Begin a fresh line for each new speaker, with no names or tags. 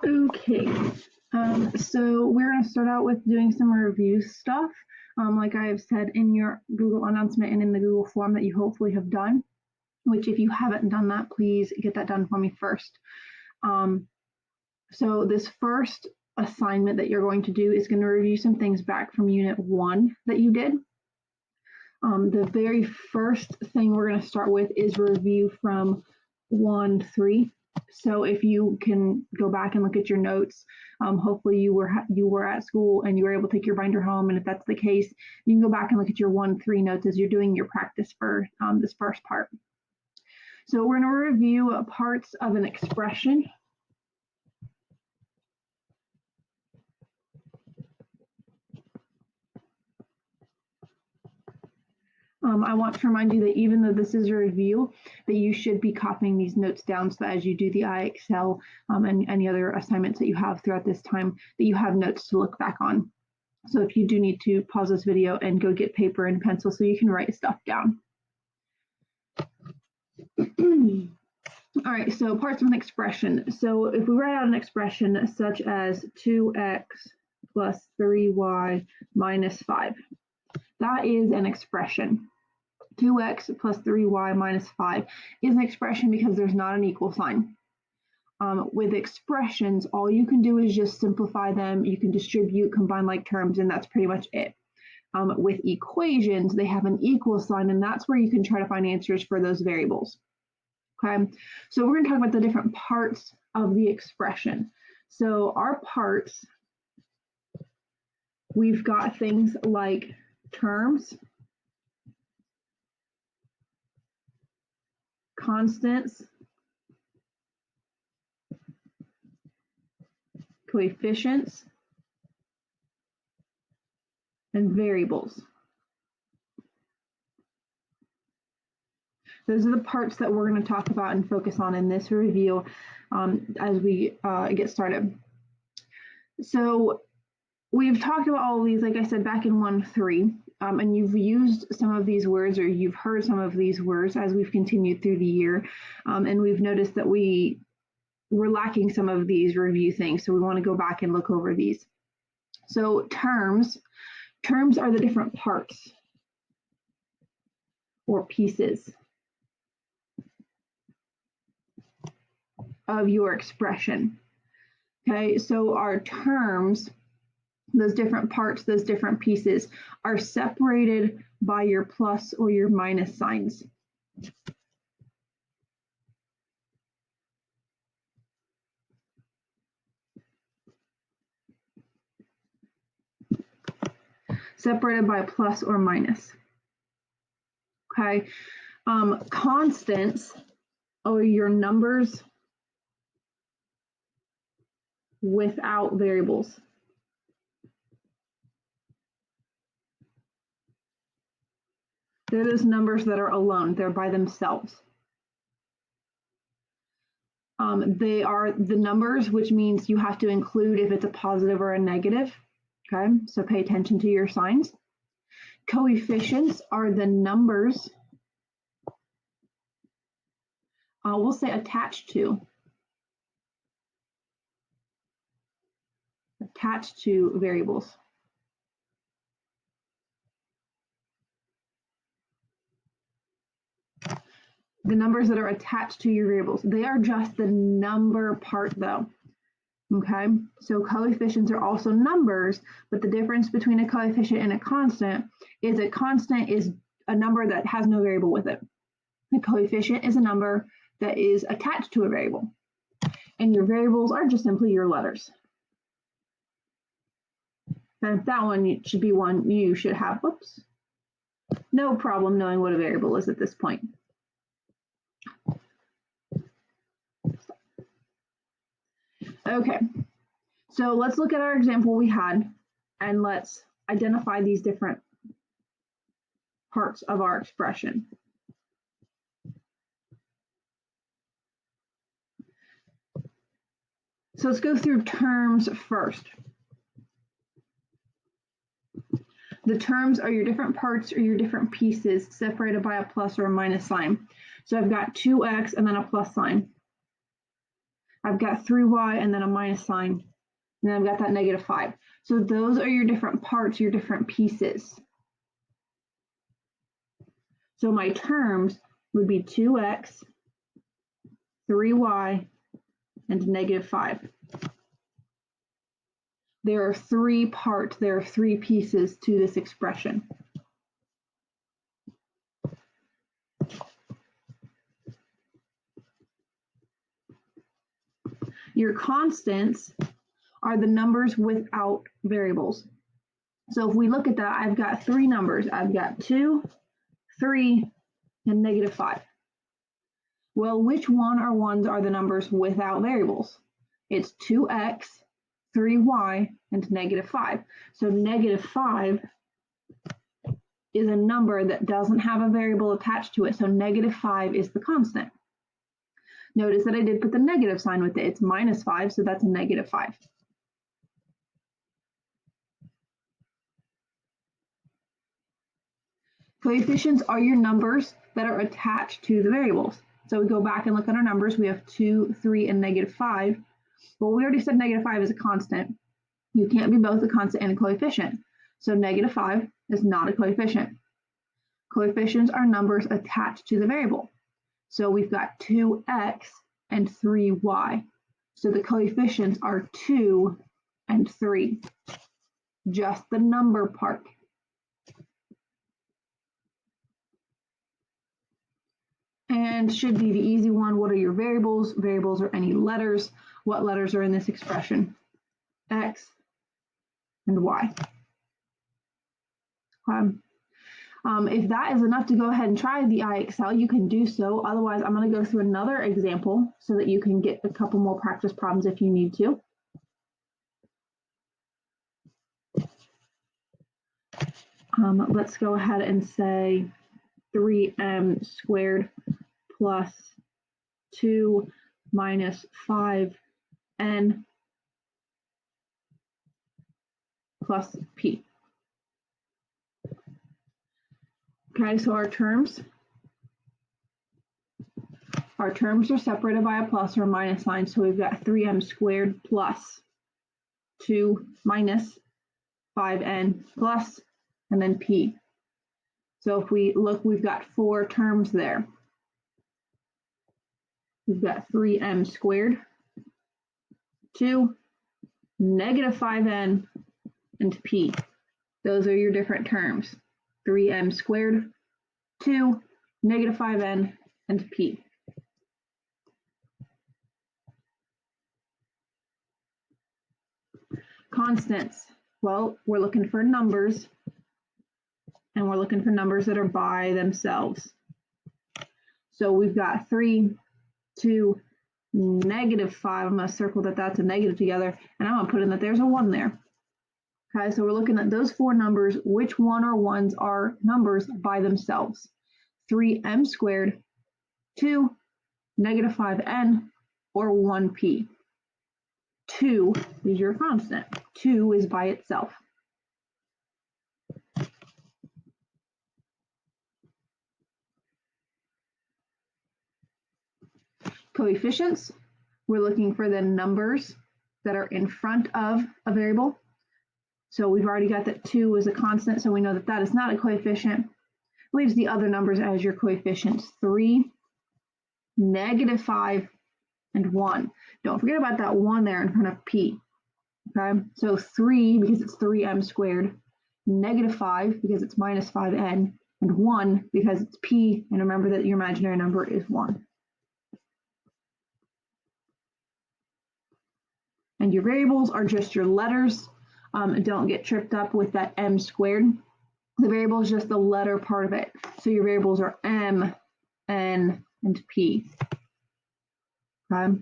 Okay, so we're going to start out with doing some review stuff. Like I have said in your Google announcement and in the Google form that you hopefully have done, which if you haven't done that, please get that done for me first. So this first assignment that you're going to do is going to review some things back from Unit 1 that you did. The very first thing we're going to start with is review from 1-3. So if you can go back and look at your notes, hopefully you were at school and you were able to take your binder home. And if that's the case, you can go back and look at your 1-3 notes as you're doing your practice for this first part. So we're going to review parts of an expression. I want to remind you that even though this is a review, that you should be copying these notes down so that as you do the IXL and any other assignments that you have throughout this time, that you have notes to look back on. So if you do need to pause this video and go get paper and pencil so you can write stuff down. All right, so parts of an expression. So if we write out an expression such as 2x plus 3y minus 5, that is an expression. 2x plus 3y minus 5 is an expression because there's not an equal sign. With expressions, all you can do is just simplify them. You can distribute, combine like terms, and that's pretty much it. With equations, they have an equal sign, and that's where you can try to find answers for those variables. Okay, so we're going to talk about the different parts of the expression. So our parts, we've got things like terms, constants, coefficients, and variables. Those are the parts that we're going to talk about and focus on in this review as we get started. So we've talked about all of these, like I said, back in 1-3, and you've used some of these words or you've heard some of these words as we've continued through the year, and we've noticed that we're lacking some of these review things, so we want to go back and look over these. So terms are the different parts or pieces of your expression. Okay, so our terms, those different parts, those different pieces, are separated by your plus or your minus signs. Separated by a plus or minus. Okay, constants are your numbers without variables. They're those numbers that are alone, they're by themselves. They are the numbers, which means you have to include if it's a positive or a negative. Okay, so pay attention to your signs. Coefficients are the numbers, we'll say attached to variables. The numbers that are attached to your variables, they are just the number part though. Okay, so coefficients are also numbers, but the difference between a coefficient and a constant is a number that has no variable with it. A coefficient is a number that is attached to a variable, and your variables are just simply your letters. And that one should be one you should have, no problem knowing what a variable is at this point. Okay, so let's look at our example we had and let's identify these different parts of our expression. So let's go through terms first. The terms are your different parts or your different pieces separated by a plus or a minus sign. So I've got 2x and then a plus sign. I've got 3y and then a minus sign, and then I've got that negative 5. So those are your different parts, your different pieces. So my terms would be 2x, 3y, and negative 5. There are 3 parts, there are 3 pieces to this expression. Your constants are the numbers without variables. So if we look at that, I've got 3 numbers. I've got 2, 3, and negative 5. Well, which one or ones are the numbers without variables? It's 2x, 3y, and negative 5. So negative 5 is a number that doesn't have a variable attached to it. So negative 5 is the constant. Notice that I did put the negative sign with it. It's minus 5, so that's a negative 5. Coefficients are your numbers that are attached to the variables. So we go back and look at our numbers. We have 2, 3, and negative 5. Well, we already said negative 5 is a constant. You can't be both a constant and a coefficient. So negative 5 is not a coefficient. Coefficients are numbers attached to the variable. So we've got 2x and 3y. So the coefficients are 2 and 3. Just the number part. And should be the easy one. What are your variables? Variables are any letters. What letters are in this expression? X and Y. If that is enough to go ahead and try the IXL, you can do so. Otherwise, I'm going to go through another example so that you can get a couple more practice problems if you need to. Let's go ahead and say 3m squared plus 2 minus 5n plus p. Okay, so our terms are separated by a plus or minus sign. So we've got 3m squared plus 2 minus 5n plus, and then p. So if we look, we've got 4 terms there. We've got 3m squared, 2, negative 5n, and p. Those are your different terms. 3m squared, 2, negative 5n, and p. Constants. Well, we're looking for numbers, and we're looking for numbers that are by themselves. So we've got 3, 2, negative 5. I'm going to circle that that's a negative together, and I'm going to put in that there's a 1 there. Okay, so we're looking at those 4 numbers. Which one or ones are numbers by themselves? 3m squared, 2, negative 5n, or 1p. 2 is your constant. 2 is by itself. Coefficients, we're looking for the numbers that are in front of a variable. So we've already got that 2 is a constant, so we know that that is not a coefficient. Leaves the other numbers as your coefficients: 3, negative 5, and 1. Don't forget about that 1 there in front of p. Okay, so 3 because it's 3m squared, negative 5 because it's minus 5n, and 1 because it's p, and remember that your imaginary number is 1. And your variables are just your letters. Don't get tripped up with that m squared. The variable is just the letter part of it. So your variables are m, n, and p. Okay.